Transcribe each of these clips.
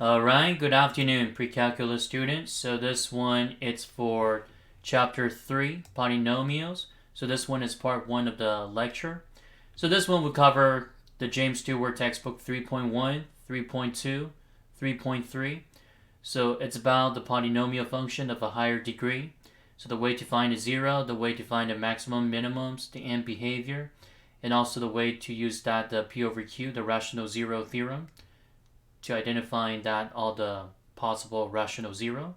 Alright, good afternoon, pre-calculus students. So this one, it's for chapter 3, polynomials. So this one is part 1 of the lecture. So this one will cover the James Stewart textbook 3.1, 3.2, 3.3. So it's about the polynomial function of a higher degree. So the way to find a zero, the way to find the maximum minimums, the end behavior, and also the way to use the P over Q, the rational zero theorem, to identifying that all the possible rational zero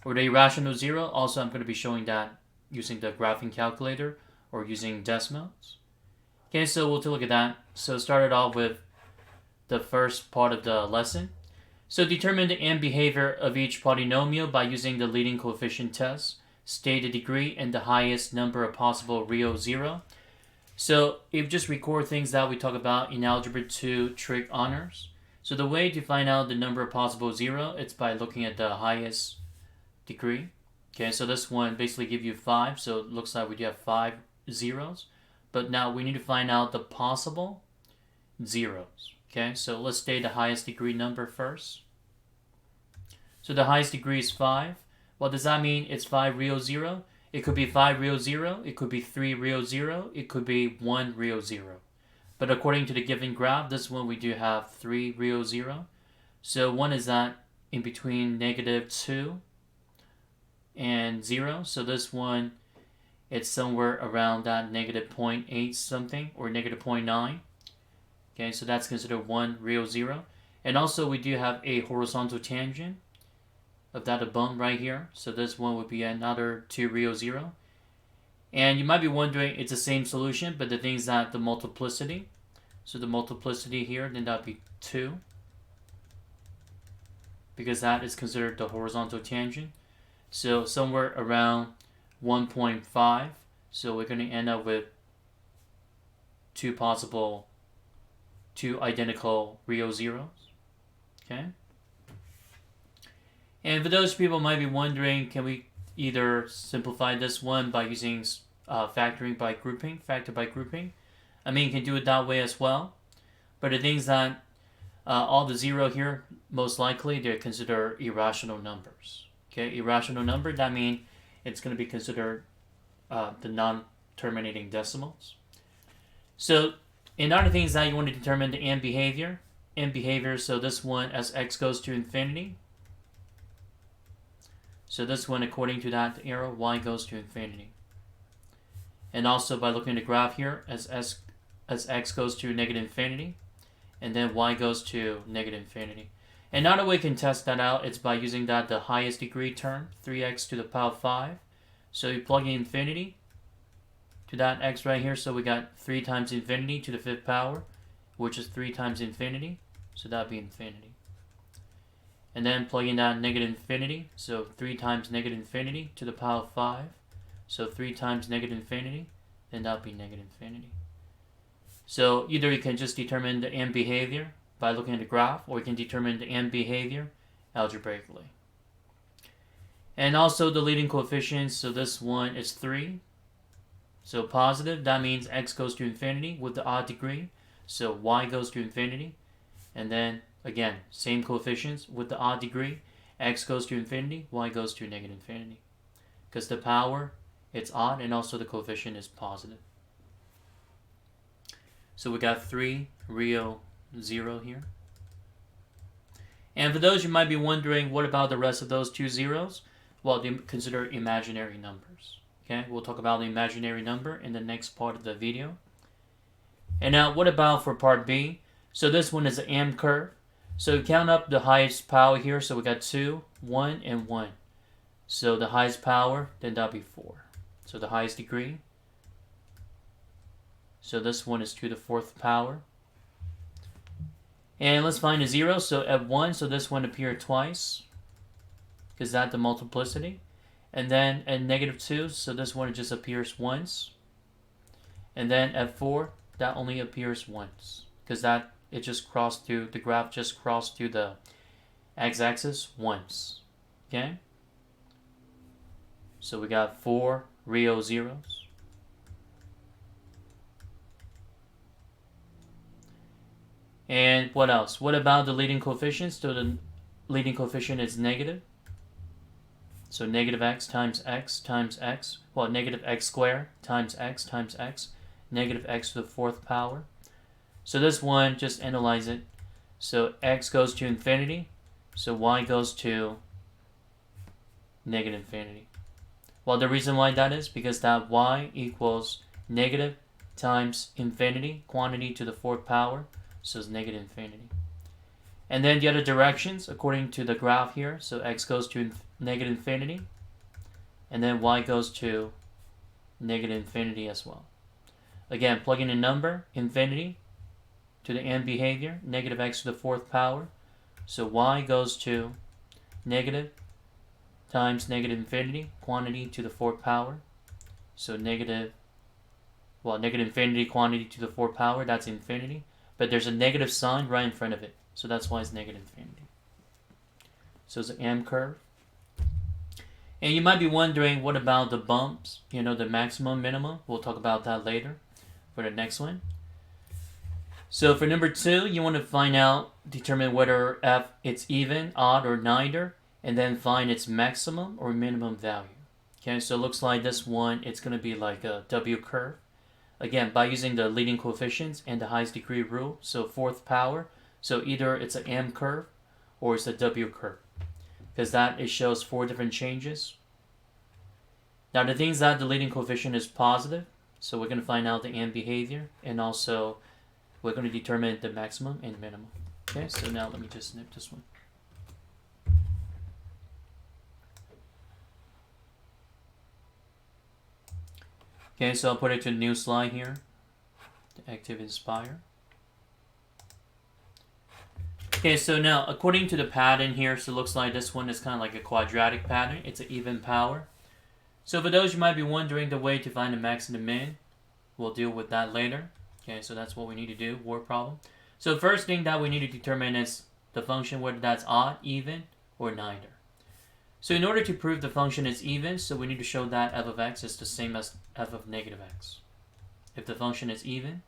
or the irrational zero. Also, I'm going to be showing that using the graphing calculator or using decimals. Okay, so we'll take a look at that. So started off with the first part of the lesson. So determine the end behavior of each polynomial by using the leading coefficient test. State the degree and the highest number of possible real zero. So if you just record things that we talk about in Algebra 2 trig honors. So the way to find out the number of possible zero, it's by looking at the highest degree. Okay, so this one basically gives you 5. So it looks like we do have 5 zeros. But now we need to find out the possible zeros. Okay, so let's state the highest degree number first. So the highest degree is 5. What does that mean? It's 5 real zero. It could be 5 real zero. It could be 3 real zero. It could be 1 real zero. But according to the given graph, this one we do have 3 real zero. So one is that in between -2 and 0. So this one, it's somewhere around that -0.8 something or -0.9. Okay, so that's considered 1 real zero. And also we do have a horizontal tangent of that above right here. So this one would be another 2 real zero. And you might be wondering, it's the same solution, but the thing is that the multiplicity. So the multiplicity here, then that would be 2. Because that is considered the horizontal tangent. So somewhere around 1.5. So we're going to end up with two identical real zeros. Okay. And for those people might be wondering, can we either simplify this one by using factor by grouping? I mean, you can do it that way as well. But the thing is that all the zero here, most likely, they're considered irrational numbers. Okay, irrational number, that means it's going to be considered the non-terminating decimals. So another thing is that you want to determine the end behavior. So this one, as x goes to infinity. So this one, according to that arrow, y goes to infinity. And also by looking at the graph here, as x goes to -infinity, and then y goes to -infinity. Another way you can test that out is by using the highest degree term, 3x to the power 5. So you plug in infinity to that x right here. So we got 3 times infinity to the 5th power, which is 3 times infinity. So that would be infinity. And then plug in that -infinity. So 3 times -infinity to the power 5. So 3 times -infinity, then that would be -infinity. So either you can just determine the end behavior by looking at the graph, or you can determine the end behavior algebraically. And also the leading coefficients, so this one is 3. So positive, that means x goes to infinity with the odd degree. So y goes to infinity. And then, again, same coefficients with the odd degree. X goes to infinity, y goes to -infinity. Because the power, it's odd, and also the coefficient is positive. So we got 3 real 0 here. And for those you might be wondering, what about the rest of those 2 zeros? Well, they consider imaginary numbers. Okay, we'll talk about the imaginary number in the next part of the video. And now, what about for part B? So this one is an M curve. So you count up the highest power here. So we got 2, 1, and 1. So the highest power, then that'll be 4. So the highest degree. So this one is to the 4th power. And let's find a 0. So at 1, so this one appeared twice, because that's the multiplicity. And then at -2, so this one just appears once. And then at 4, that only appears once, because it just crossed through, the graph just crossed through the x-axis once. Okay? So we got 4 real zeros. And what else? What about the leading coefficients? So leading coefficient is negative. So negative x times x times x. Well, negative x squared times x, negative x to the fourth power. So this one, just analyze it. So x goes to infinity. So y goes to negative infinity. Well, the reason why that is because that y equals negative times infinity, quantity to the fourth power. So it's negative infinity. And then the other directions, according to the graph here, so x goes to negative infinity, and then y goes to negative infinity as well. Again, plug in a number, infinity, to the end behavior, negative x to the fourth power. So y goes to negative times negative infinity, quantity to the fourth power. So negative infinity, quantity to the fourth power, that's infinity. But there's a negative sign right in front of it. So that's why it's negative infinity. So it's an M curve. And you might be wondering, what about the bumps? You know, the maximum, minimum. We'll talk about that later for the next one. So for number 2, you want to determine whether f it's even, odd, or neither, and then find its maximum or minimum value. Okay, so it looks like this one, it's going to be like a W curve. Again, by using the leading coefficients and the highest degree rule, so fourth power, so either it's an M curve or it's a W curve, because it shows 4 different changes. Now the things that the leading coefficient is positive, so we're going to find out the M behavior, and also we're going to determine the maximum and minimum. Okay, so now let me just snip this one. Okay, so I'll put it to a new slide here, the active inspire. Okay, so now according to the pattern here, so it looks like this one is kind of like a quadratic pattern. It's an even power. So for those you might be wondering the way to find the max and the min, we'll deal with that later. Okay, so that's what we need to do, word problem. So the first thing that we need to determine is the function, whether that's odd, even, or neither. So in order to prove the function is even, so we need to show that f of x is the same as f of negative x. If the function is even.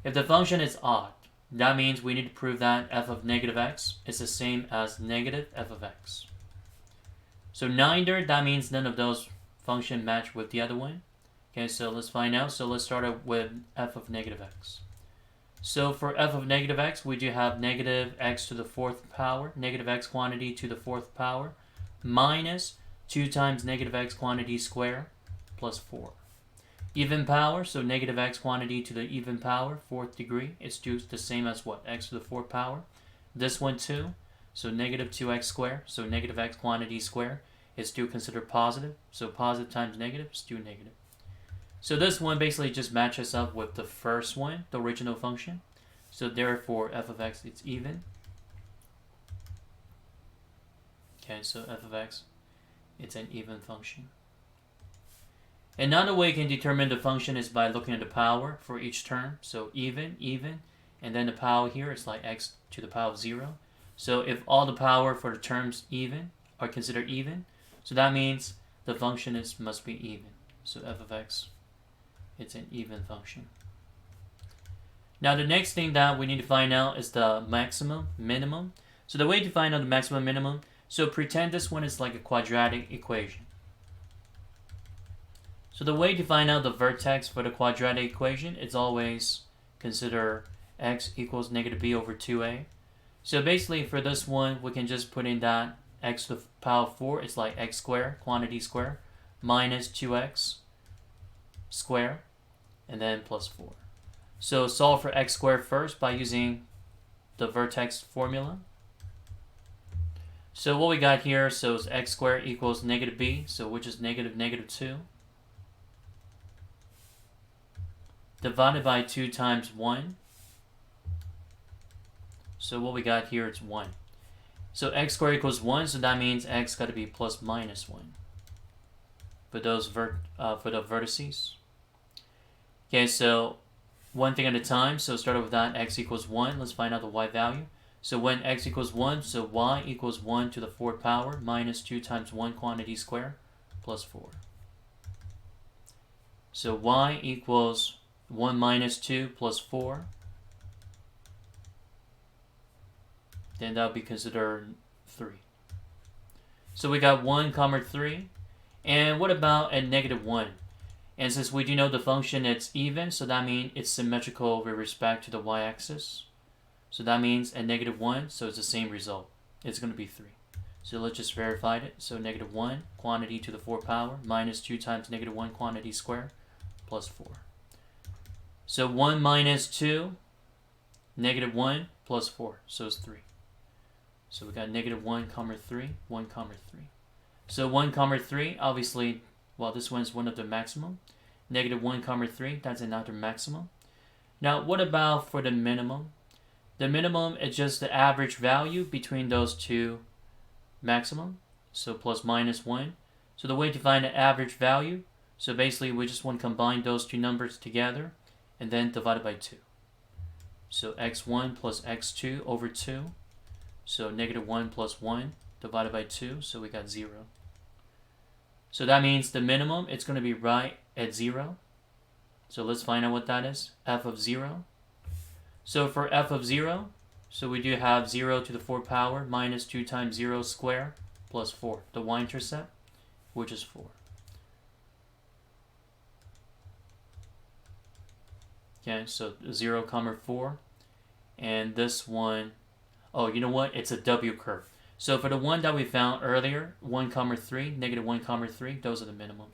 If the function is odd, that means we need to prove that f of negative x is the same as negative f of x. So neither, that means none of those functions match with the other one. Okay, so let's find out. So let's start out with f of negative x. So for f of negative x, we do have negative x to the fourth power, negative x quantity to the fourth power, minus 2 times negative x quantity square plus 4. Even power, so negative x quantity to the even power, 4th degree, it's the same as what? X to the 4th power. This one too, so negative 2x squared, so negative x quantity square is still considered positive, so positive times negative is still negative. So this one basically just matches up with the first one, the original function. So therefore f of x, it's even. Okay, so f of x, it's an even function. Another way you can determine the function is by looking at the power for each term. So even, and then the power here is like x to the power of 0. So if all the power for the terms even are considered even, so that means the function must be even. So f of x, it's an even function. Now the next thing that we need to find out is the maximum, minimum. So the way to find out the maximum, minimum, so pretend this one is like a quadratic equation. So the way to find out the vertex for the quadratic equation is always consider x equals negative b over 2a. So basically for this one, we can just put in that x to the power of 4, it's like x squared, quantity square, minus 2x squared, and then plus 4. So solve for x squared first by using the vertex formula. So what we got here, so is x squared equals negative b, so which is negative 2, divided by 2 times 1. So what we got here is 1. So x squared equals 1, so that means x got to be plus minus 1 for those for the vertices. Okay, so one thing at a time. So start with that x equals 1. Let's find out the y value. So when x equals 1, so y equals 1 to the 4th power minus 2 times 1 quantity square plus 4. So y equals 1 minus 2 plus 4. Then that will be considered 3. So we got 1 comma 3. And what about at negative 1? And since we do know the function it's even, so that means it's symmetrical with respect to the y-axis. So that means at negative 1, so it's the same result. It's going to be 3. So let's just verify it. So negative 1 quantity to the 4th power minus 2 times negative 1 quantity squared plus 4. So 1 minus 2, negative 1 plus 4. So it's 3. So we got negative 1 comma 3, 1 comma 3. So 1 comma 3, obviously, well, this one is one of the maximum. Negative 1 comma 3, that's another maximum. Now, what about for the minimum? The minimum is just the average value between those two maximum. So plus minus 1. So the way to find the average value, so basically we just want to combine those two numbers together and then divide it by 2. So x1 plus x2 over 2. So negative 1 plus 1 divided by 2, so we got 0. So that means the minimum, it's going to be right at 0. So let's find out what that is. F of 0. So for f of 0, so we do have 0 to the 4th power minus 2 times 0 squared plus 4. The y-intercept, which is 4. Okay, so 0 comma 4. And this one, oh, you know what? It's a W curve. So for the one that we found earlier, 1 comma 3, negative 1 comma 3, those are the minimum.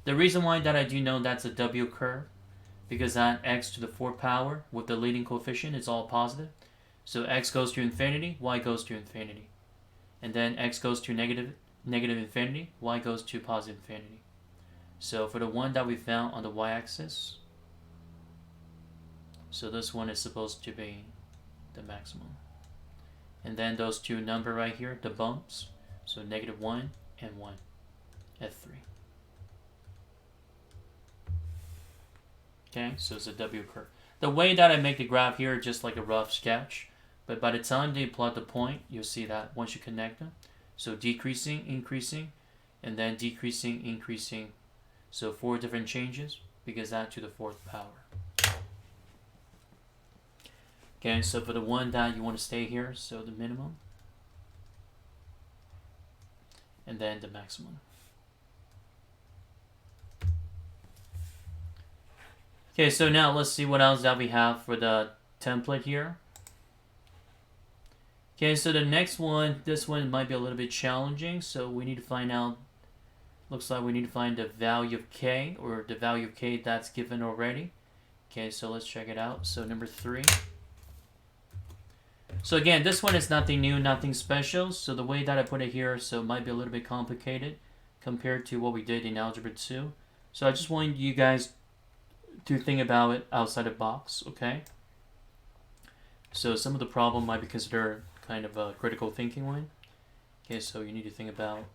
The reason why that I do know that's a W curve, because that x to the 4th power with the leading coefficient is all positive. So x goes to infinity, y goes to infinity. And then x goes to negative infinity, y goes to positive infinity. So for the one that we found on the y-axis, so this one is supposed to be the maximum. And then those two number right here, the bumps, so negative 1 and 1 at 3. Okay, so it's a W curve. The way that I make the graph here is just like a rough sketch, but by the time they plot the point, you'll see that once you connect them. So decreasing, increasing, and then decreasing, increasing. So 4 different changes, because that to the 4th power. Okay, so for the one that you want to stay here, so the minimum, and then the maximum. Okay, so now let's see what else that we have for the template here. Okay, so the next one, this one might be a little bit challenging, so we need to find out, looks like we need to find the value of k, or the value of k that's given already. Okay, so let's check it out. So number 3. So again, this one is nothing new, nothing special, so the way that I put it here, so it might be a little bit complicated compared to what we did in Algebra 2. So I just want you guys to think about it outside the box, okay? So some of the problem might be considered kind of a critical thinking one. Okay, so you need to think about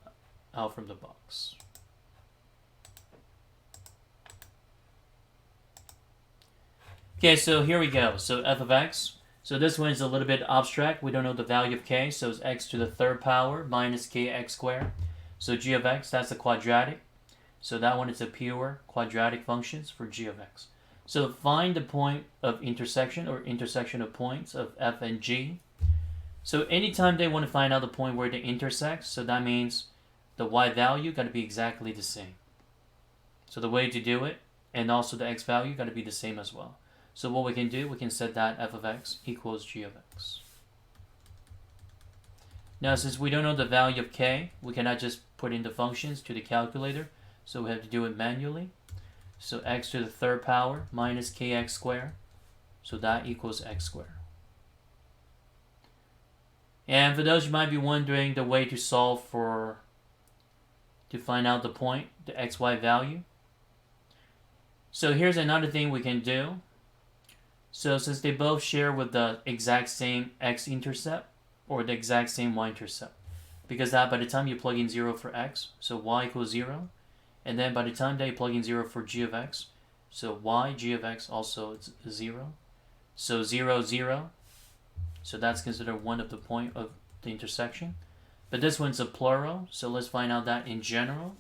out from the box. Okay, so here we go. So f of x. So this one is a little bit abstract. We don't know the value of k, so it's x to the 3rd power minus kx squared. So g of x, that's a quadratic. So that one is a pure quadratic functions for g of x. So find the point of intersection, or intersection of points of f and g. So anytime they want to find out the point where they intersect, so that means the y value got to be exactly the same. So the way to do it, and also the x value got to be the same as well. So what we can do, we can set that f of x equals g of x. Now since we don't know the value of k, we cannot just put in the functions to the calculator. So we have to do it manually. So x to the 3rd power minus kx squared. So that equals x squared. And for those you might be wondering the way to solve to find out the point, the xy value. So here's another thing we can do. So since they both share with the exact same x-intercept, or the exact same y-intercept, because that by the time you plug in 0 for x, so y equals 0, and then by the time that you plug in 0 for g of x, so y, g of x also is 0. So 0, 0. So that's considered one of the point of the intersection. But this one's a plural, so let's find out that in general.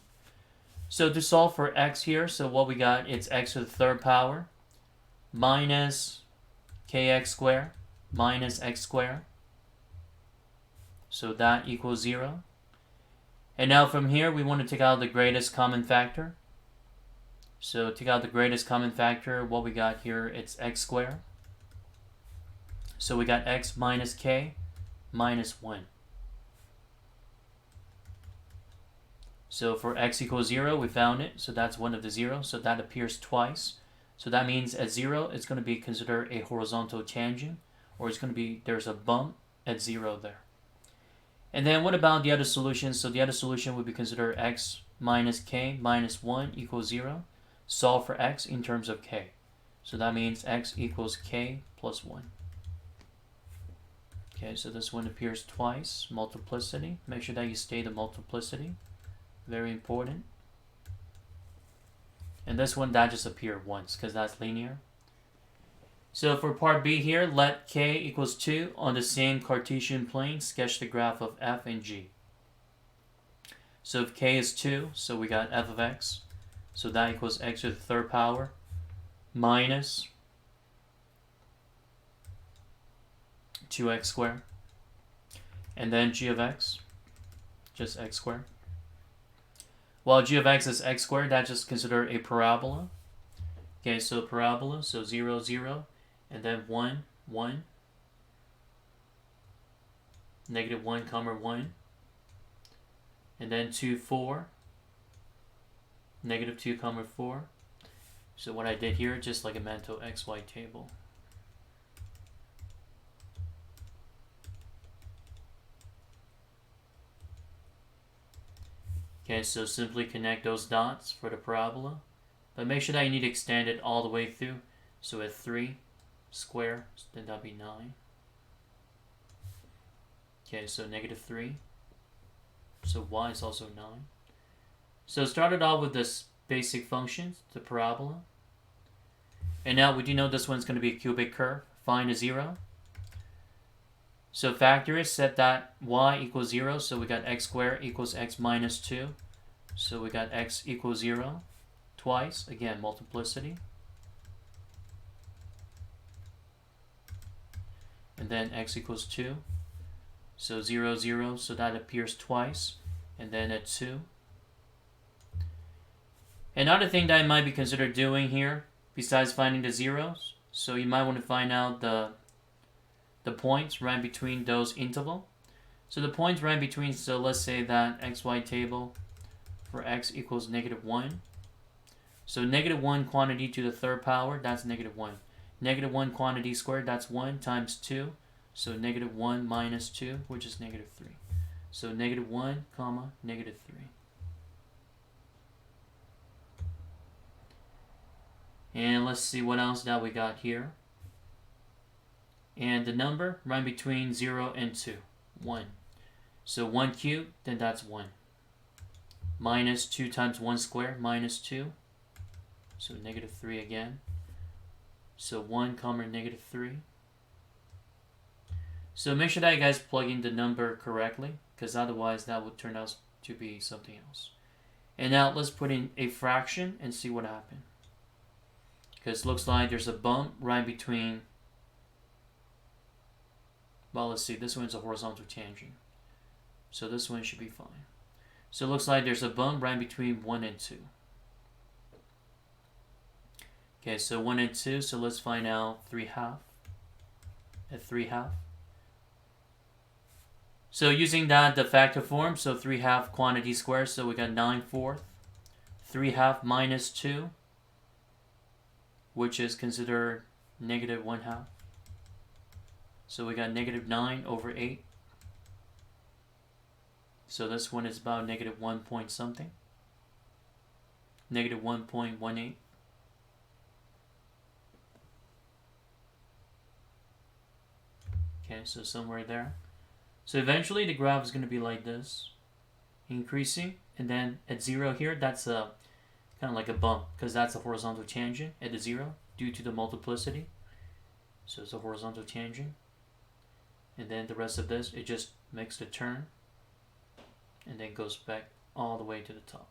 So to solve for x here, so what we got, it's x to the 3rd power minus kx squared minus x squared. So that equals 0. And now from here, we want to take out the greatest common factor. So take out the greatest common factor. What we got here, it's x squared. So we got x minus k minus 1. So for x equals 0, we found it. So that's one of the zeros. So that appears twice. So that means at 0, it's going to be considered a horizontal tangent, or it's going to be, there's a bump at 0 there. And then what about the other solution? So the other solution would be considered x minus k minus 1 equals 0. Solve for x in terms of k. So that means x equals k plus 1. Okay, so this one appears twice. Multiplicity. Make sure that you state the multiplicity. Very important. And this one, that just appeared once because that's linear. So for part B here, let k equals 2 on the same Cartesian plane. Sketch the graph of f and g. So if k is 2, so we got f of x. So that equals x to the third power minus 2x squared. And then g of x, just x squared. While g of x is x squared, that's just considered a parabola. Okay, so parabola, so 0, 0, and then 1, 1, negative 1, comma 1, and then 2, 4, negative 2, comma 4. So what I did here, just like a mental XY table. Okay, so simply connect those dots for the parabola. But make sure that you need to extend it all the way through. So at 3 square, then that'll be 9. Okay, so negative 3. So y is also 9. So started off with this basic function, the parabola. And now we do know this one's going to be a cubic curve. Find a 0. So factor it, set that y equals 0. So we got x squared equals x minus 2. So we got x equals 0 twice. Again, multiplicity. And then x equals 2. So 0, 0. So that appears twice. And then at 2. Another thing that I might be considered doing here, besides finding the zeros, so you might want to find out the points right between those interval. So the points right between, so let's say that xy table for x equals negative 1. So negative 1 quantity to the third power, that's negative 1. Negative 1 quantity squared, that's 1 times 2. So negative 1 minus 2, which is negative 3. So negative 1, comma, negative 3. And let's see what else that we got here. And the number right between 0 and 2, 1. So 1 cubed, then that's 1. Minus 2 times 1 squared, minus 2. So negative 3 again. So 1, comma, negative 3. So make sure that you guys plug in the number correctly, because otherwise that would turn out to be something else. And now let's put in a fraction and see what happened. Because it looks like there's a bump right between, well, let's see, this one's a horizontal tangent. So this one should be fine. So it looks like there's a bump right between 1 and 2. Okay, so 1 and 2, so let's find out 3/2. At 3/2. So using that, the factor form, so 3/2 quantity squared, so we got 9/4. 3/2 minus 2, which is considered negative 1/2. So we got negative 9 over 8. So this one is about negative 1 point something. Negative 1.18. Okay, so somewhere there. So eventually the graph is going to be like this, increasing, and then at 0 here, that's a kind of like a bump, because that's a horizontal tangent at the 0 due to the multiplicity. So it's a horizontal tangent. And then the rest of this, it just makes the turn and then goes back all the way to the top.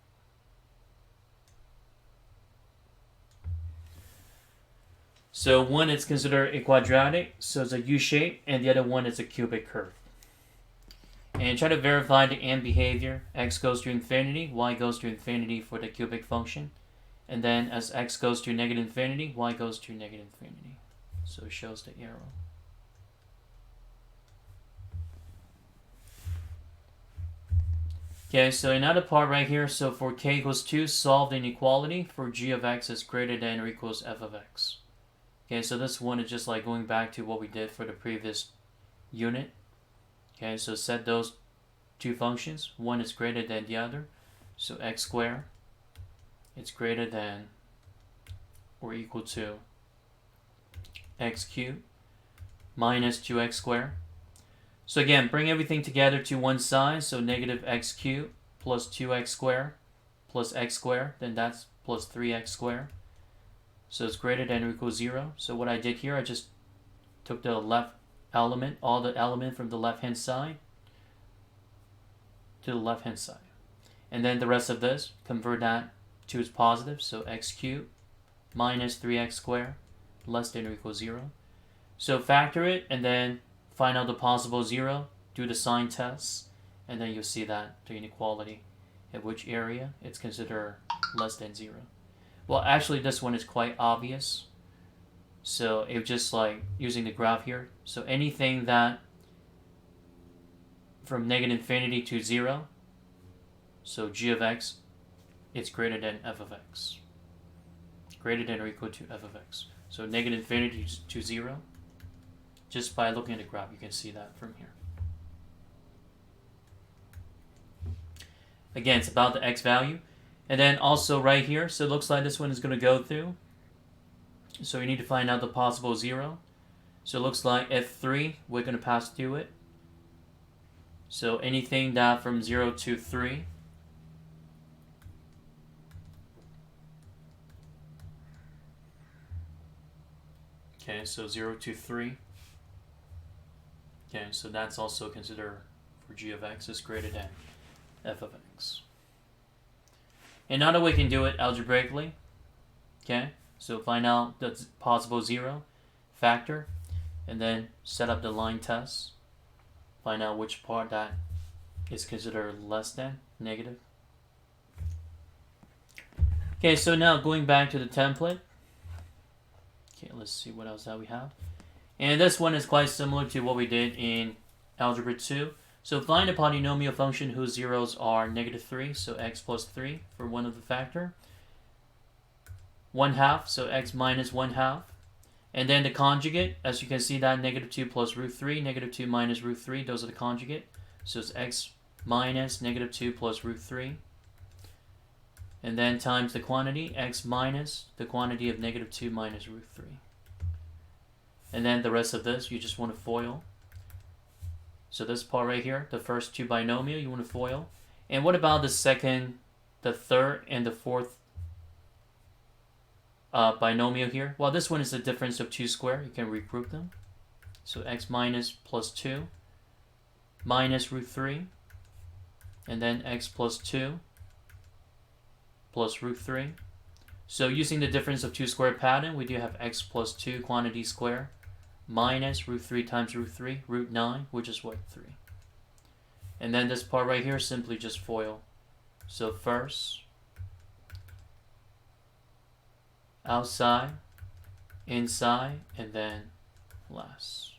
So one is considered a quadratic, so it's a U shape, and the other one is a cubic curve. And try to verify the AND behavior. X goes to infinity, y goes to infinity for the cubic function. And then as x goes to negative infinity, y goes to negative infinity. So it shows the arrow. Okay, so another part right here. So for k equals 2, solve the inequality for g of x is greater than or equals f of x. Okay, so this one is just like going back to what we did for the previous unit. Okay, so set those two functions. One is greater than the other. So x squared is greater than or equal to x cubed minus 2x squared. So again, bring everything together to one side. So negative x cubed plus 2x squared plus x squared. Then that's plus 3x squared. So it's greater than or equals 0. So what I did here, I just took the left element, all the element from the left-hand side to the left-hand side. And then the rest of this, convert that to its positive. So x cubed minus 3x squared less than or equals 0. So factor it and then find out the possible 0, do the sign tests, and then you'll see that the inequality at which area it's considered less than 0. Well, actually this one is quite obvious. So it's just like using the graph here. So anything that from negative infinity to 0, so g of x is greater than f of x. Greater than or equal to f of x. So negative infinity to 0. Just by looking at the graph, you can see that from here. Again, it's about the x value. And then also right here, so it looks like this one is going to go through. So we need to find out the possible 0. So it looks like f3, we're going to pass through it. So anything that from 0 to 3. Okay, so 0 to 3. Okay, so that's also considered for g of x is greater than f of x. Another way we can do it algebraically. Okay, so find out the possible 0, factor, and then set up the line test. Find out which part that is considered less than negative. Okay, so now going back to the template. Okay, let's see what else that we have. And this one is quite similar to what we did in Algebra 2. So find a polynomial function whose zeros are negative 3, so x plus 3 for one of the factor. 1/2, so x minus 1/2. And then the conjugate, as you can see that negative 2 plus root 3, negative 2 minus root 3, those are the conjugate. So it's x minus negative 2 plus root 3. And then times the quantity, x minus the quantity of negative 2 minus root 3. And then the rest of this, you just want to FOIL. So this part right here, the first two binomial, you want to FOIL. And what about the second, the third, and the fourth binomial here? Well, this one is the difference of 2 squared. You can regroup them. So x minus plus 2 minus root 3. And then x plus 2 plus root 3. So using the difference of 2 squared pattern, we do have x plus 2 quantity square minus root 3 times root 3, root 9, which is what? 3. And then this part right here, simply just FOIL. So first, outside, inside, and then last.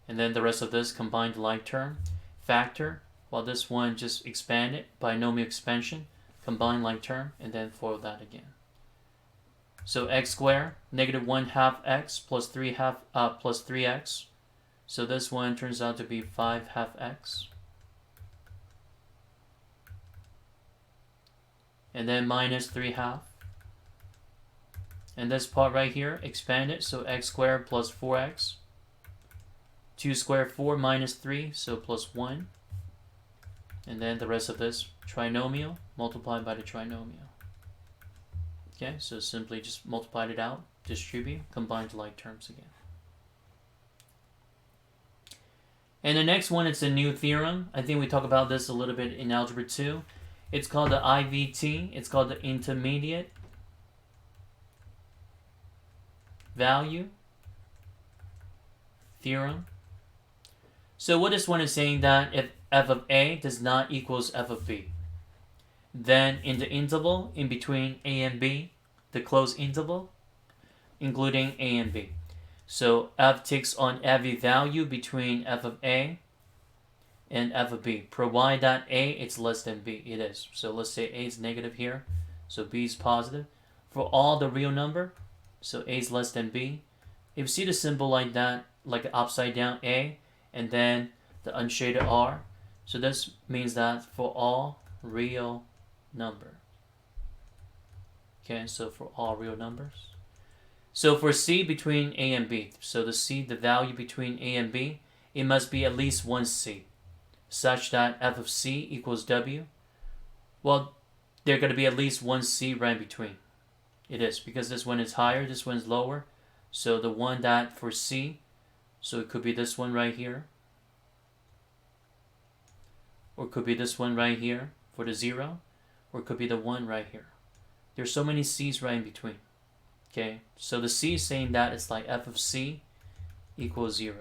And then the rest of this combined like term. Factor, while this one just expanded, binomial expansion, combine like term, and then FOIL that again. So x squared, negative 1/2 x plus 3x. So this one turns out to be 5/2 x. And then minus 3/2. And this part right here, expanded, so x squared plus 4x. 2 squared 4 minus 3, so plus 1. And then the rest of this trinomial multiplied by the trinomial. Okay, so simply just multiplied it out, distribute, combine the like terms again. And the next one, it's a new theorem. I think we talked about this a little bit in Algebra 2. It's called the IVT. It's called the Intermediate Value Theorem. So what this one is saying that if f of a does not equals f of b, then in the interval in between a and b, the closed interval, including a and b. So f takes on every value between f of a and f of b, provided that a is less than b. It is. So let's say a is negative here, so b is positive. For all the real number, so a is less than b. If you see the symbol like that, like an upside down a, and then the unshaded r, so this means that for all real number. Okay, so for all real numbers. So for c between a and b, so the value between a and b, it must be at least one c, such that f of c equals w. Well, there's going to be at least one c right in between. It is, because this one is higher, this one is lower. So the one that for c, so it could be this one right here, or it could be this one right here for the 0, or it could be the 1 right here. There's so many c's right in between. Okay, so the c is saying that it's like f of c equals 0.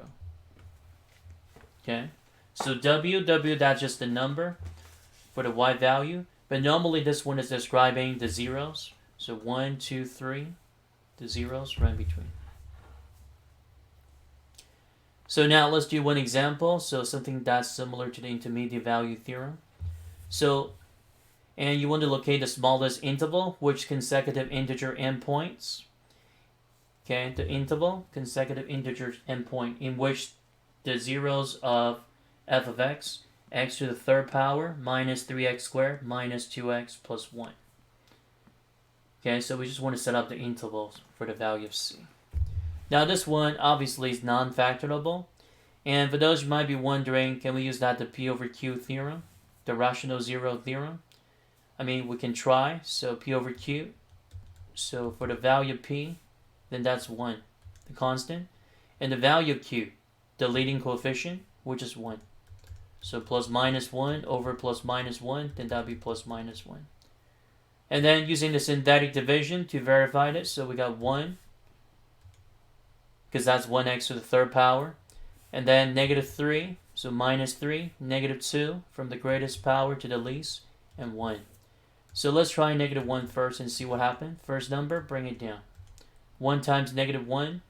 Okay, so w, that's just the number for the y value, but normally this one is describing the zeros. So 1, 2, 3, the zeros right in between. So now let's do one example. So something that's similar to the intermediate value theorem. So, and you want to locate the smallest interval, which consecutive integer endpoints. Okay, the interval, consecutive integer endpoint, in which the zeros of f of x, x to the third power, minus 3x squared, minus 2x plus 1. Okay, so we just want to set up the intervals for the value of c. Now this one obviously is non-factorable, and for those who might be wondering, can we use that the p over q theorem, the rational zero theorem? I mean, we can try. So p over q, so for the value of p, then that's 1, the constant, and the value of q, the leading coefficient, which is 1. So plus minus 1 over plus minus 1, then that would be plus minus 1. And then using the synthetic division to verify it, so we got 1, because that's 1x to the third power. And then negative 3, so minus 3, negative 2 from the greatest power to the least, and 1. So let's try negative 1 first and see what happens. First number, bring it down. 1 times negative 1,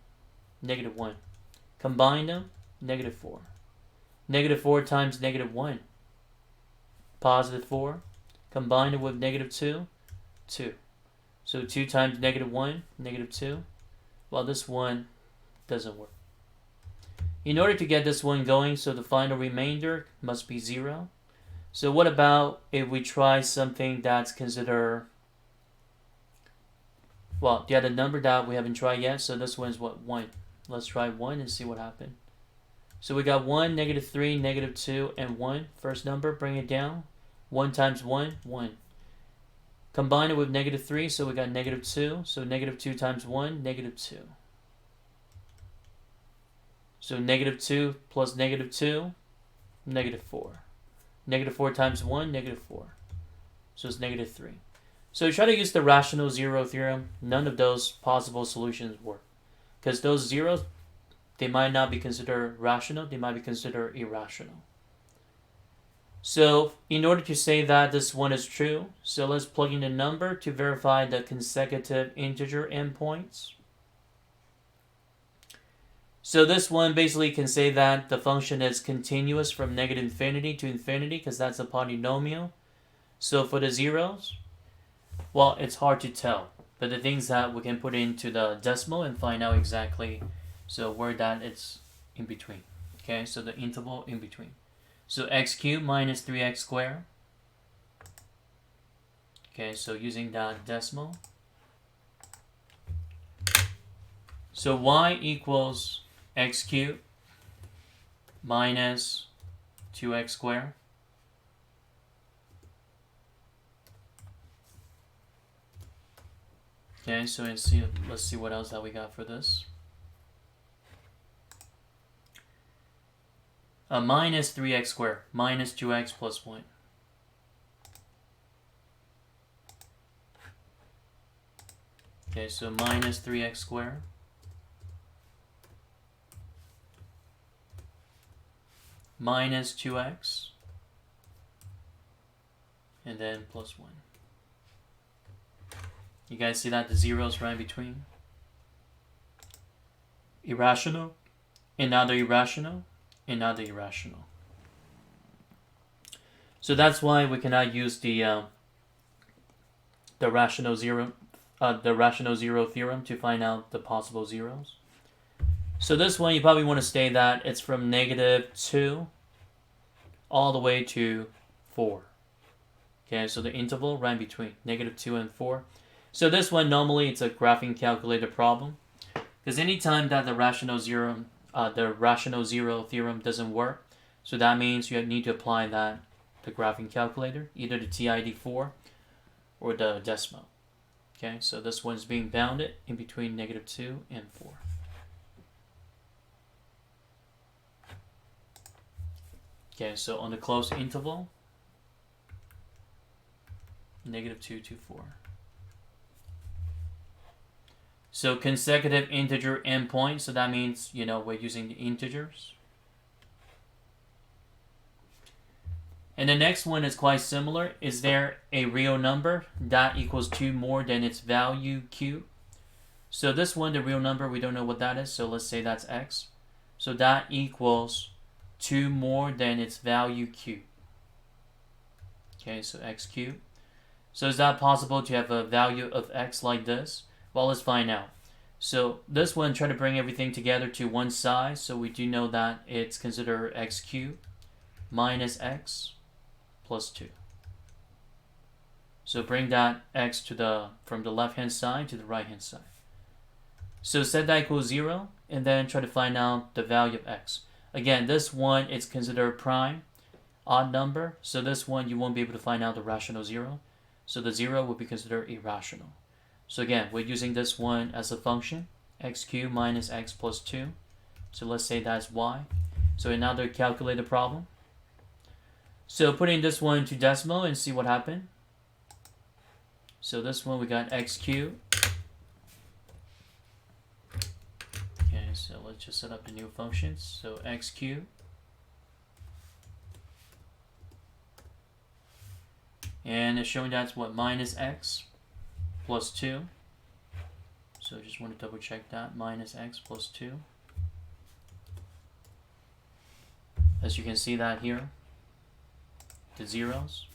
negative 1. Combine them, negative 4. Negative 4 times negative 1, positive 4. Combine it with negative 2, 2. So 2 times negative 1, negative 2. Well, this one doesn't work. In order to get this one going, so the final remainder must be 0. So what about if we try something that's considered, well, the other number that we haven't tried yet, so this one is what, 1. Let's try 1 and see what happens. So we got 1, negative 3, negative 2, and 1. First number, bring it down. 1 times 1, 1. Combine it with negative 3, so we got negative 2. So negative 2 times 1, negative 2. So negative 2 plus negative 2, negative 4. Negative 4 times 1, negative 4. So it's negative 3. So you try to use the rational zero theorem. None of those possible solutions work. Because those zeros, they might not be considered rational. They might be considered irrational. So in order to say that this one is true, so let's plug in a number to verify the consecutive integer endpoints. So this one basically can say that the function is continuous from negative infinity to infinity, because that's a polynomial. So for the zeros, well, it's hard to tell. But the things that we can put into the decimal and find out exactly so where that it's in between. Okay, so the interval in between. So x cubed minus 3x squared. Okay, so using that decimal. So y equals x cubed minus 2x squared. Okay, so let's see what else that we got for this. Minus 3x squared, minus 2x plus 1. Okay, so minus 3x squared. minus 2x, and then plus 1. You guys see that the zeros right in between? Irrational, another irrational, another irrational. So that's why we cannot use the rational zero theorem to find out the possible zeros. So this one you probably want to state that it's from -2 all the way to 4. Okay, so the interval right in between -2 and 4. So this one normally it's a graphing calculator problem, because anytime that the rational zero theorem doesn't work, so that means you need to apply the graphing calculator, either the TID4 or the decimal. Okay, so this one's being bounded in between -2 and 4. Okay, so on the closed interval, -2 to 4. So consecutive integer endpoint, so that means, we're using the integers. And the next one is quite similar. Is there a real number that equals 2 more than its value q? So this one, the real number, we don't know what that is, so let's say that's x. So that equals 2 more than its value q. Okay, so x cubed. So is that possible to have a value of x like this? Well, let's find out. So this one, try to bring everything together to one side. So we do know that it's considered x cubed minus x plus 2. So bring that x from the left hand side to the right hand side. So set that equals 0, and then try to find out the value of x. Again, this one is considered prime, odd number. So this one you won't be able to find out the rational 0. So the 0 will be considered irrational. So again, we're using this one as a function, x cubed minus x plus 2. So let's say that's y. So another calculated problem. So putting this one into decimal and see what happened. So this one we got x cubed. Okay, so let's just set up the new functions. So x cubed. And it's showing that's what, minus x plus 2. So I just want to double check that, minus x plus 2. As you can see that here, the zeros.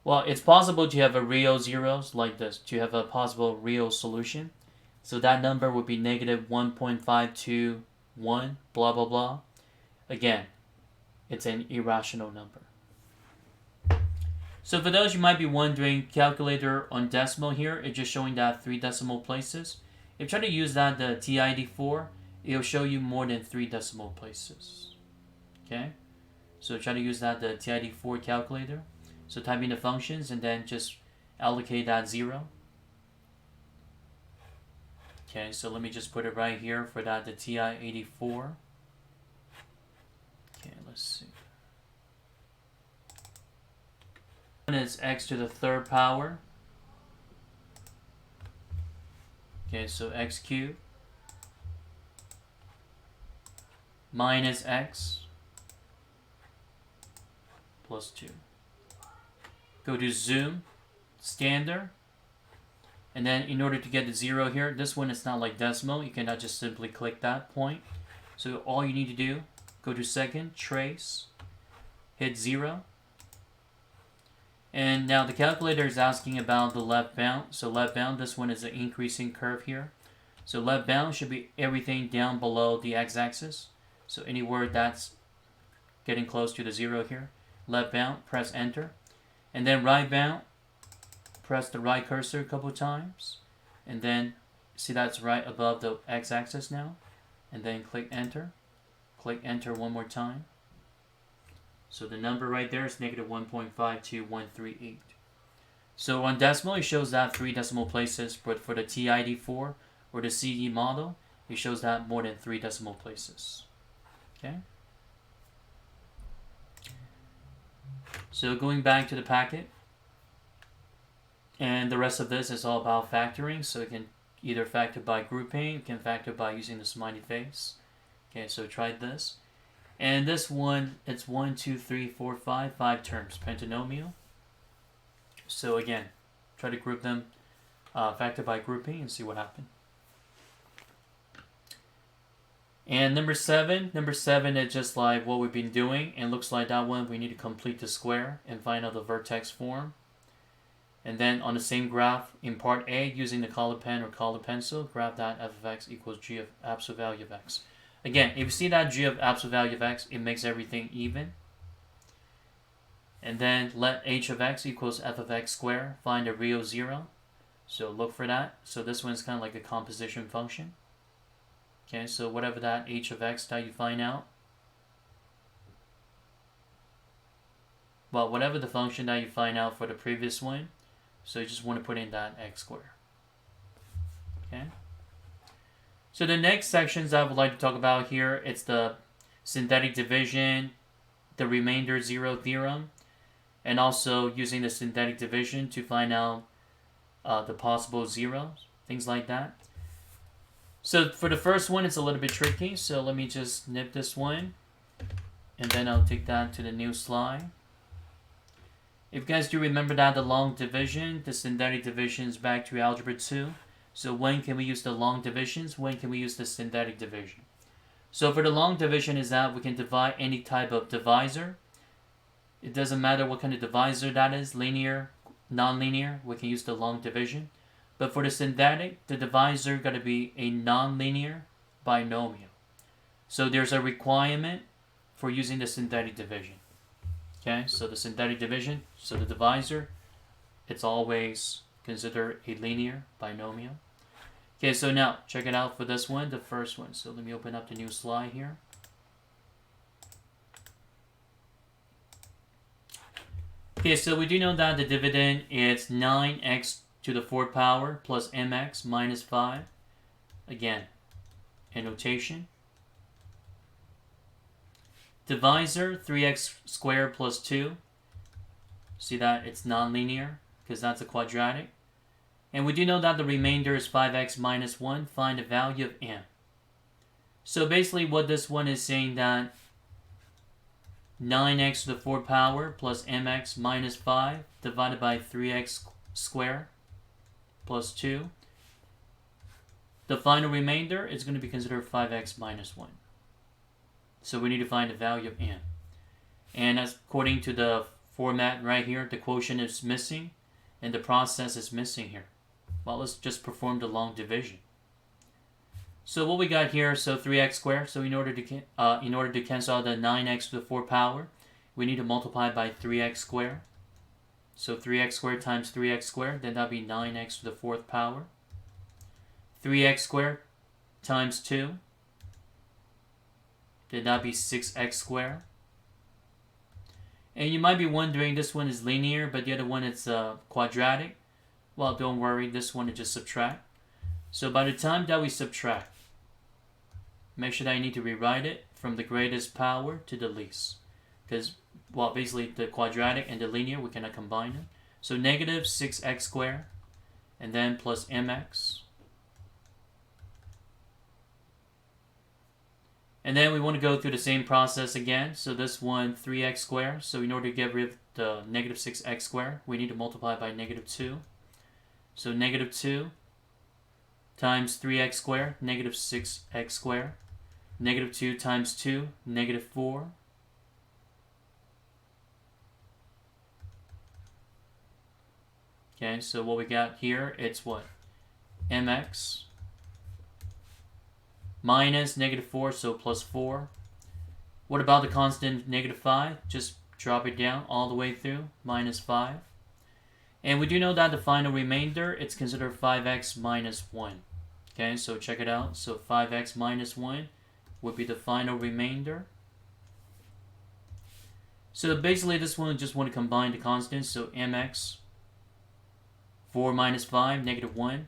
Well, it's possible to have a real zeros like this, to have a possible real solution. So that number would be -1.521, blah, blah, blah. Again, it's an irrational number. So for those you might be wondering, calculator on decimal here, it's just showing that 3 decimal places. If you try to use that, the TID4, it'll show you more than 3 decimal places. Okay? So try to use that, the TID4 calculator. So type in the functions and then just allocate that 0. Okay, so let me just put it right here for that, the TI-84. Okay, let's see. One is x to the 3rd power. Okay, so x cubed minus x plus 2. Go to zoom, standard, and then in order to get the 0 here, this one is not like decimal, you cannot just simply click that point. So all you need to do, go to second, trace, hit 0. And now the calculator is asking about the left bound. So left bound, this one is an increasing curve here. So left bound should be everything down below the x-axis. So anywhere that's getting close to the 0 here. Left bound, press enter. And then right bound, press the right cursor a couple times. And then see that's right above the x-axis now. And then click enter. Click enter one more time. So the number right there is -1.52138. So on decimal, it shows that 3 decimal places, but for the TID4 or the CE model, it shows that more than 3 decimal places. Okay. So going back to the packet, and the rest of this is all about factoring. So you can either factor by grouping, you can factor by using the smiley face. Okay, so try this. And this one, it's 1, 2, 3, 4, 5 terms, pentanomial. So again, try to group them factor by grouping and see what happens. And number seven is just like what we've been doing, and looks like that one we need to complete the square and find out the vertex form. And then on the same graph in part A, using the colored pen or colored pencil, graph that f of x equals g of absolute value of x. Again, if you see that g of absolute value of x, it makes everything even. And then let h of x equals f of x squared, find a real zero. So look for that. So this one's kind of like a composition function. Okay, so whatever that h of x that you find out, well, whatever the function that you find out for the previous one, so you just want to put in that x squared. Okay. So the next sections I would like to talk about here, it's the synthetic division, the remainder zero theorem, and also using the synthetic division to find out the possible zeros, things like that. So for the first one, it's a little bit tricky. So let me just nip this one, and then I'll take that to the new slide. If you guys do remember that the long division, the synthetic division is back to algebra 2. So when can we use the long divisions? When can we use the synthetic division? So for the long division is that we can divide any type of divisor. It doesn't matter what kind of divisor that is, linear, non-linear, we can use the long division. But for the synthetic, the divisor got to be a non-linear binomial. So there's a requirement for using the synthetic division. Okay, so the synthetic division, so the divisor, it's always considered a linear binomial. Okay, so now check it out for this one, the first one. So let me open up the new slide here. Okay, so we do know that the dividend is 9x to the 4th power plus mx minus 5. Again, in notation. Divisor, 3x squared plus 2. See that it's nonlinear because that's a quadratic. And we do know that the remainder is 5x minus 1. Find the value of m. So basically what this one is saying that 9x to the 4th power plus mx minus 5 divided by 3x squared plus 2. The final remainder is going to be considered 5x minus 1. So we need to find the value of m. And as according to the format right here, the quotient is missing and the process is missing here. Well, let's just perform the long division. So what we got here, so 3x squared. So in order to cancel out the 9x to the 4th power, we need to multiply by 3x squared. So 3x squared times 3x squared, then that'll be 9x to the 4th power. 3x squared times 2, then that'll be 6x squared. And you might be wondering, this one is linear, but the other one is quadratic. Well, don't worry, this one is just subtract. So by the time that we subtract, make sure that you need to rewrite it from the greatest power to the least. Because, well, basically the quadratic and the linear, we cannot combine them. So negative 6x squared, and then plus mx. And then we want to go through the same process again. So this one, 3x squared. So in order to get rid of the negative 6x squared, we need to multiply by negative 2. So negative 2 times 3x squared, negative 6x squared. Negative 2 times 2, negative 4. Okay, so what we got here, it's what? mx minus negative 4, so plus 4. What about the constant negative 5? Just drop it down all the way through, minus 5. And we do know that the final remainder, it's considered 5x minus 1. Okay, so check it out. So 5x minus 1 would be the final remainder. So basically this one, just want to combine the constants. So mx, 4 minus 5, negative 1.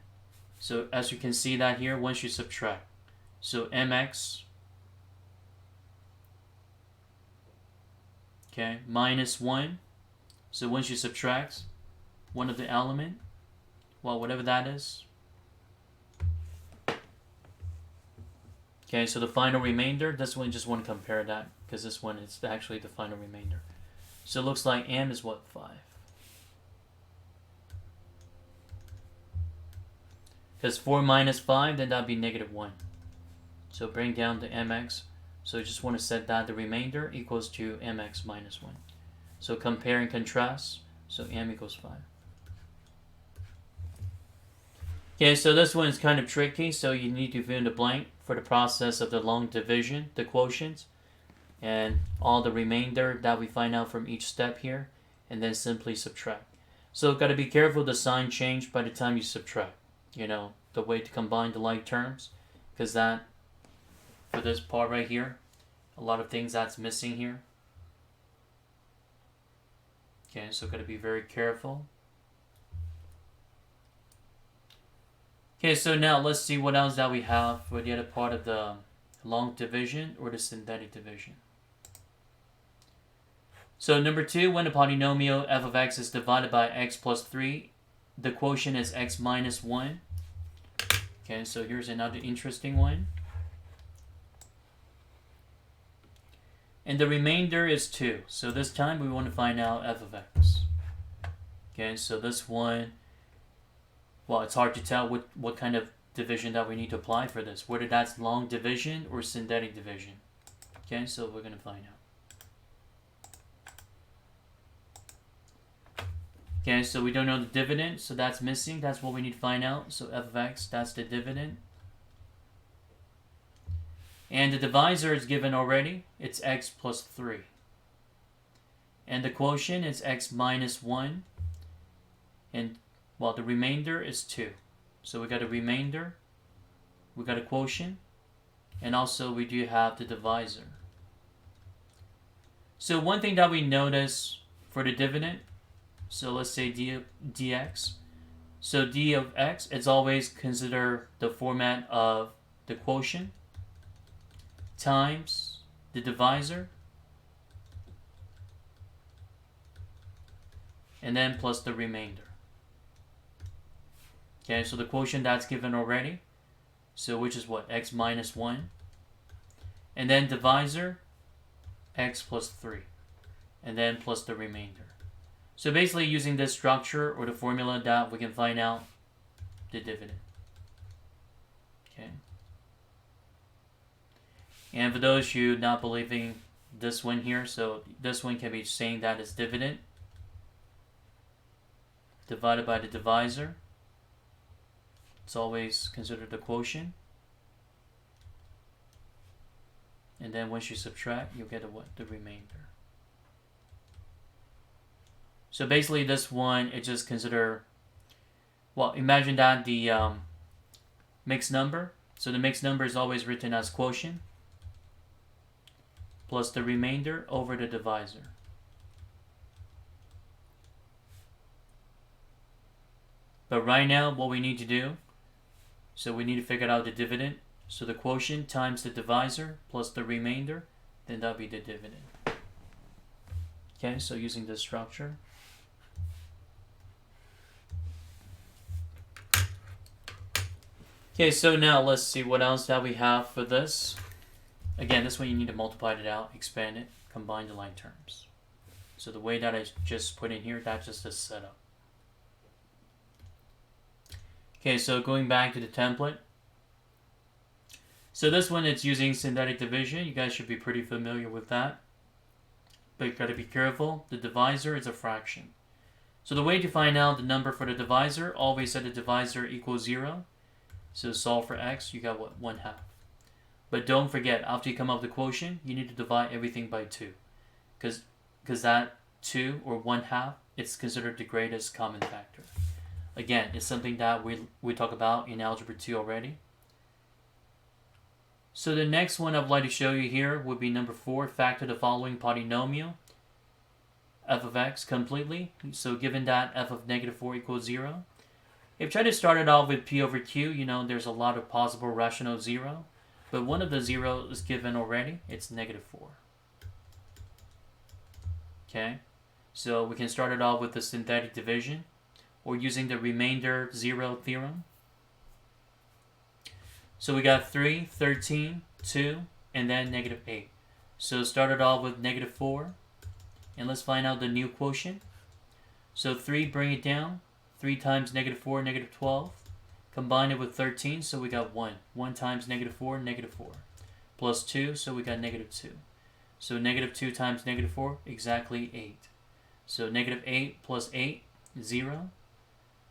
So as you can see that here, once you subtract. So mx, okay, minus 1. So once you subtract one of the element, well, whatever that is. Okay, so the final remainder, this one just want to compare that because this one is actually the final remainder. So it looks like m is what, 5. Because 4 minus 5, then that'd be negative 1. So bring down the mx. So you just want to set that the remainder equals to mx minus 1. So compare and contrast. So m equals 5. Okay, so this one is kind of tricky. So you need to fill in the blank for the process of the long division, the quotient, and all the remainder that we find out from each step here, and then simply subtract. So got to be careful the sign change by the time you subtract. The way to combine the like terms, because that, for this part right here, a lot of things that's missing here. Okay, so got to be very careful. Okay, so now let's see what else that we have for the other part of the long division or the synthetic division. So number 2, when the polynomial f of x is divided by x plus 3, the quotient is x minus 1. Okay, so here's another interesting one. And the remainder is 2. So this time we want to find out f of x. Okay, so this one, well, it's hard to tell what kind of division that we need to apply for this, whether that's long division or synthetic division. Okay, so we're going to find out. Okay, so we don't know the dividend, so that's missing. That's what we need to find out. So f of x, that's the dividend. And the divisor is given already. It's x plus 3. And the quotient is x minus 1. And, well, the remainder is 2. So we got a remainder. We got a quotient. And also we do have the divisor. So one thing that we notice for the dividend, so let's say dx. So d of x, it's always consider the format of the quotient times the divisor, and then plus the remainder. Okay, so the quotient that's given already, so which is what, x minus 1, and then divisor, x plus 3, and then plus the remainder. So basically using this structure or the formula that we can find out the dividend. Okay. And for those you not believing this one here, so this one can be saying that it's dividend divided by the divisor. It's always considered the quotient. And then once you subtract, you'll get the remainder. So basically this one, it just consider, well, imagine that the mixed number. So the mixed number is always written as quotient plus the remainder over the divisor. But right now, what we need to do, so we need to figure out the dividend. So the quotient times the divisor plus the remainder, then that'll be the dividend. Okay, so using this structure. Okay, so now let's see what else that we have for this. Again, this one you need to multiply it out, expand it, combine the like terms. So the way that I just put in here, that's just a setup. Okay, so going back to the template. So this one, it's using synthetic division. You guys should be pretty familiar with that. But you gotta be careful. The divisor is a fraction. So the way to find out the number for the divisor, always set the divisor equals 0. So solve for x, you got what? 1/2. But don't forget, after you come up with the quotient, you need to divide everything by 2. Because that 2 or 1/2, it's considered the greatest common factor. Again, it's something that we talk about in Algebra 2 already. So the next one I'd like to show you here would be number 4, factor the following polynomial, f of x completely. So given that f of -4 equals 0, if you try to start it off with p over q, there's a lot of possible rational 0. But one of the 0 is given already. It's -4. Okay, so we can start it off with the synthetic division or using the remainder 0 theorem. So we got 3, 13, 2, and then negative 8. So started off with negative 4, and let's find out the new quotient. So 3, bring it down. 3 times negative 4, negative 12. Combine it with 13, so we got 1. 1 times negative 4, negative 4. Plus 2, so we got negative 2. So negative 2 times negative 4, exactly 8. So negative 8 plus 8, 0.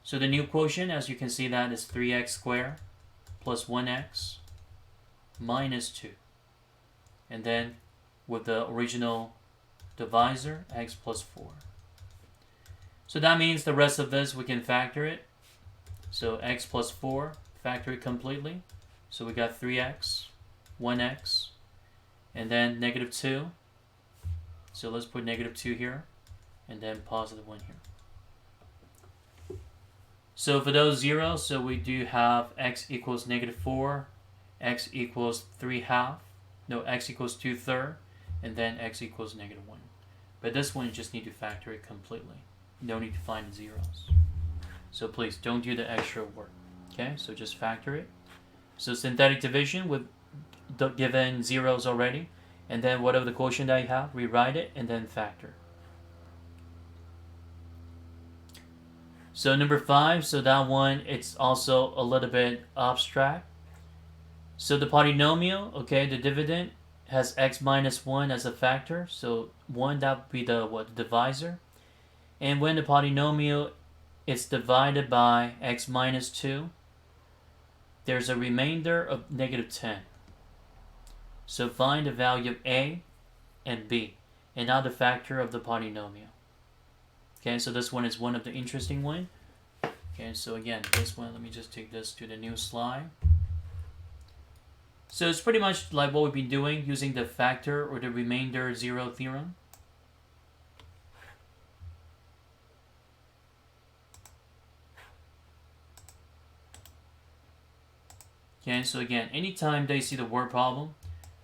So the new quotient, as you can see, that is 3x squared plus 1x minus 2. And then with the original divisor, x plus 4. So that means the rest of this we can factor it. So x plus 4, factor it completely. So we got 3x, 1x, and then negative 2. So let's put negative 2 here, and then positive 1 here. So for those zeros, so we do have x equals negative 4, x equals 3/2, no, x equals 2/3, and then x equals negative 1. But this one you just need to factor it completely. No need to find zeros. So please don't do the extra work. Okay, so just factor it. So synthetic division with the given zeros already, and then whatever the quotient that you have, rewrite it and then factor. So number 5, so that one, it's also a little bit abstract. So the polynomial, okay, the dividend has x minus 1 as a factor. So 1, that would be the divisor. And when the polynomial is divided by x minus 2, there's a remainder of negative 10. So find the value of a and b, and now the factor of the polynomial. Okay, so this one is one of the interesting one. Okay, so again, this one, let me just take this to the new slide. So it's pretty much like what we've been doing using the factor or the remainder zero theorem. Okay, so again, anytime they see the word problem,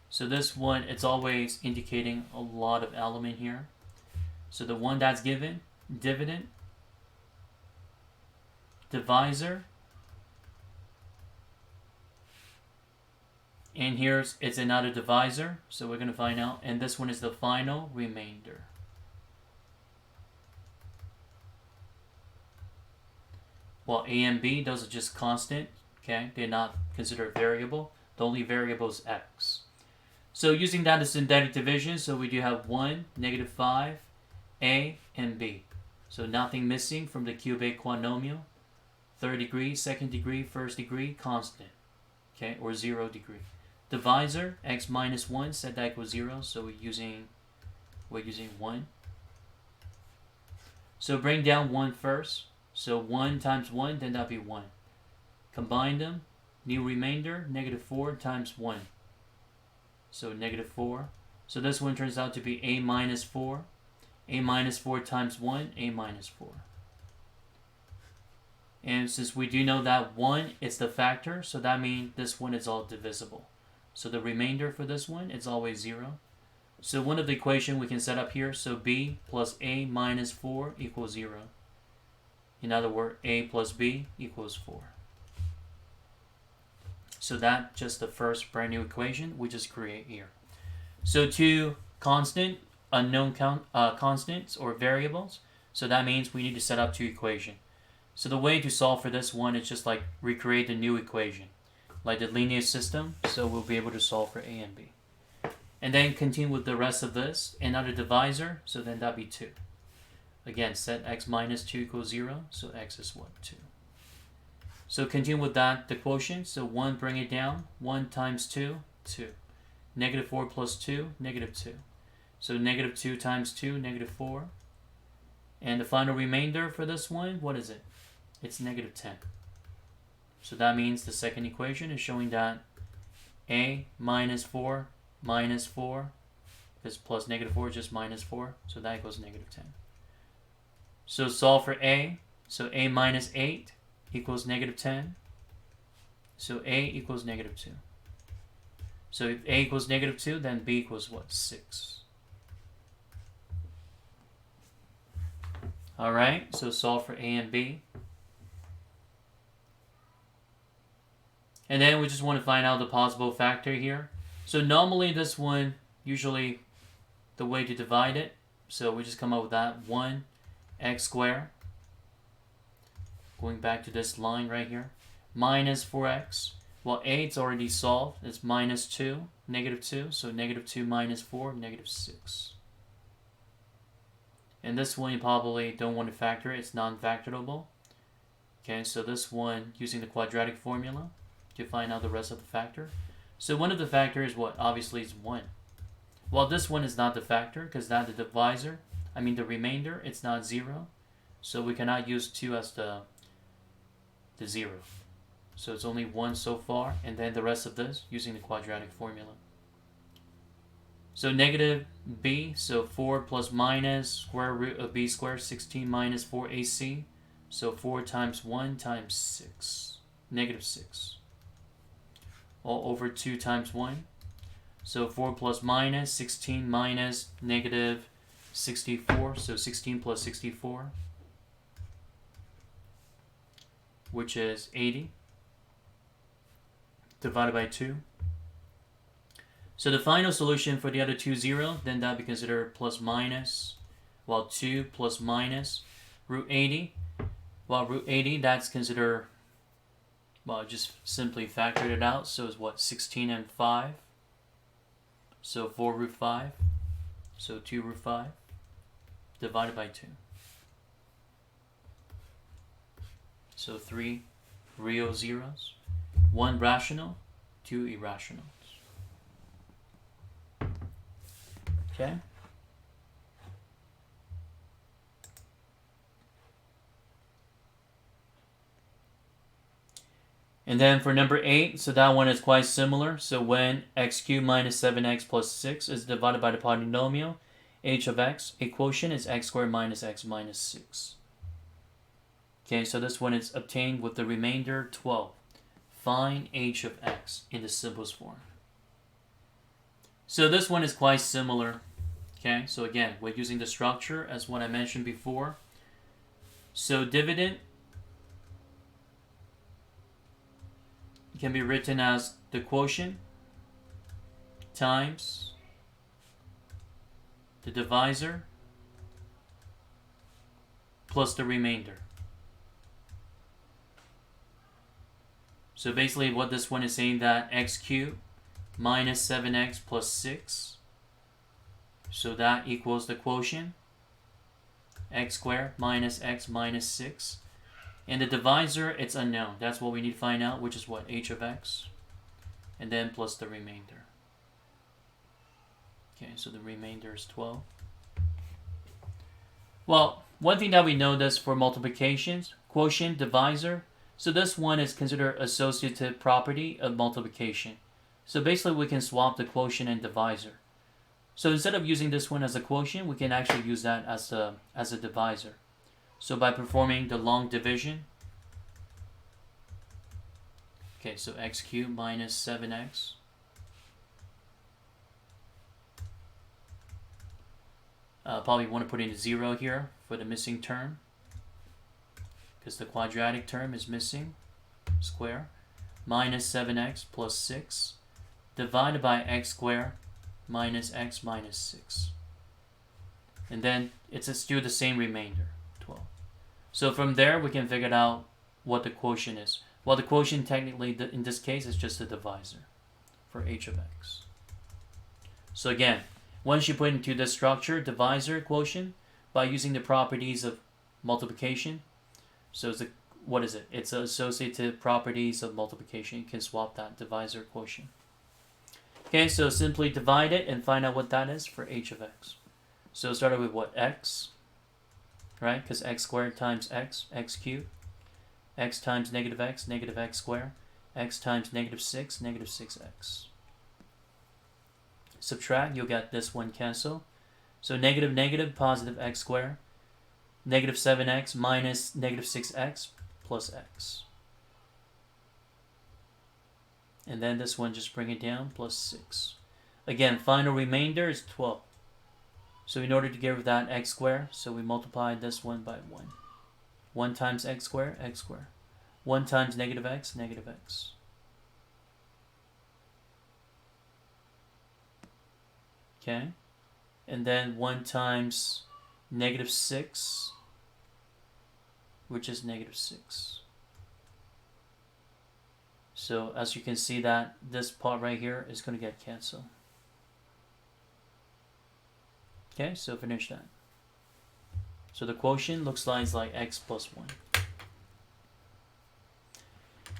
so this one, it's always indicating a lot of element here. So the one that's given, dividend, divisor, and here's it's another divisor, so we're going to find out, and this one is the final remainder. Well, a and b, those are just constant, okay? They're not considered variable. The only variable is x. So using that as synthetic division, so we do have 1, negative 5, a, and b. So nothing missing from the cubic quadnomial. Third degree, second degree, first degree, constant, okay, or 0 degree. Divisor, x minus 1, set that equals 0, so we're using 1. So bring down 1 first. So 1 times 1, then that'll be 1. Combine them, new remainder, negative 4 times 1. So negative 4. So this one turns out to be a minus 4. A minus 4 times 1, a minus 4. And since we do know that 1 is the factor, so that means this one is all divisible. So the remainder for this one is always 0. So one of the equation we can set up here, so b plus a minus 4 equals 0. In other words, a plus b equals 4. So that's just the first brand new equation we just create here. So two constant, unknown constants or variables. So that means we need to set up two equations. So the way to solve for this one is just like recreate the new equation, like the linear system. So we'll be able to solve for a and b. And then continue with the rest of this. Another divisor, so then that'd be 2. Again, set x minus 2 equals 0, so x is what? 2. So continue with that, the quotient. So 1, bring it down. 1 times 2, 2. Negative 4 plus 2, negative 2. So negative 2 times 2, negative 4. And the final remainder for this one, what is it? It's negative 10. So that means the second equation is showing that a minus 4 minus 4, because plus negative 4 is just minus 4, so that equals negative 10. So solve for a. So a minus 8 equals negative 10. So a equals negative 2. So if a equals negative 2, then b equals what? 6. Alright, so solve for a and b. And then we just want to find out the possible factor here. So normally this one, usually the way to divide it, so we just come up with that 1x squared, going back to this line right here, minus 4x. Well, 8's already solved. It's minus 2, negative 2. So negative 2 minus 4, negative 6. And this one you probably don't want to factor. It's non-factorable. Okay, so this one, using the quadratic formula to find out the rest of the factor. So one of the factors, what? Obviously is 1. Well, this one is not the factor because that the divisor, the remainder, it's not 0. So we cannot use 2 as the 0. So it's only 1 so far, and then the rest of this using the quadratic formula. So negative b, so 4 plus minus square root of b squared, 16 minus 4ac. So 4 times 1 times 6, negative 6. All over 2 times 1. So 4 plus minus, 16 minus negative 64. So 16 plus 64, which is 80, divided by 2. So the final solution for the other two 0, then that be considered plus minus, while 2 plus minus root 80. Well, root 80, that's considered, well, just simply factored it out. So it's what, 16 and 5. So 4 root 5. So 2 root 5 divided by 2. So 3 real zeros, 1 rational, 2 irrationals. Okay? And then for number 8, so that one is quite similar. So when x cubed minus 7x plus 6 is divided by the polynomial h of x, a quotient is x squared minus x minus 6. Okay, so this one is obtained with the remainder 12. Find h of x in the simplest form. So this one is quite similar. Okay, so again, we're using the structure as what I mentioned before. So dividend can be written as the quotient times the divisor plus the remainder. So basically what this one is saying, that x cubed minus 7x plus 6, so that equals the quotient x squared minus x minus 6. And the divisor, it's unknown. That's what we need to find out, which is what? H of x. And then plus the remainder. Okay, so the remainder is 12. Well, one thing that we know this for multiplications, quotient, divisor. So this one is considered associative property of multiplication. So basically we can swap the quotient and divisor. So instead of using this one as a quotient, we can actually use that as a divisor. So by performing the long division, okay, so x cubed minus 7x probably want to put in a 0 here for the missing term because the quadratic term is missing, square, minus 7x plus 6 divided by x squared minus x minus 6. And then it's still the same remainder, 12. So from there, we can figure out what the quotient is. Well, the quotient technically, in this case, is just a divisor for h of x. So again, once you put into the structure, divisor, quotient, by using the properties of multiplication, so it's what is it? It's associative properties of multiplication. You can swap that divisor, quotient. Okay, so simply divide it and find out what that is for h of x. So it started with what? X. Right? Because x squared times x, x cubed. X times negative x squared. X times negative 6, negative 6x. Subtract, you'll get this one cancel. So negative, negative, positive x squared. Negative 7x minus negative 6x plus x. And then this one, just bring it down, plus 6. Again, final remainder is 12. So in order to get rid of that x squared, so we multiply this one by 1. 1 times x squared, x squared. 1 times negative x, negative x. Okay, and then 1 times negative 6, which is negative 6. So as you can see that this part right here is going to get canceled. Okay, so finish that. So the quotient looks like x plus 1.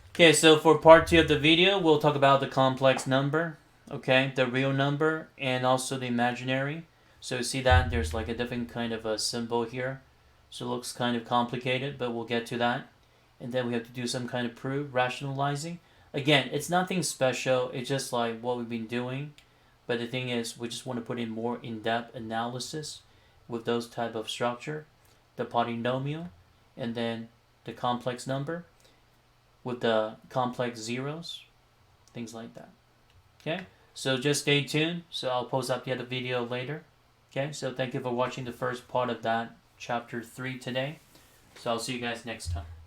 Okay, so for part 2 of the video, we'll talk about the complex number, okay, the real number, and also the imaginary. So you see that there's like a different kind of a symbol here. So it looks kind of complicated, but we'll get to that. And then we have to do some kind of proof, rationalizing. Again, it's nothing special. It's just like what we've been doing. But the thing is, we just want to put in more in-depth analysis with those type of structure. The polynomial, and then the complex number with the complex zeros, things like that. Okay, so just stay tuned. So I'll post up the other video later. Okay, so thank you for watching the first part of that chapter 3 today. So I'll see you guys next time.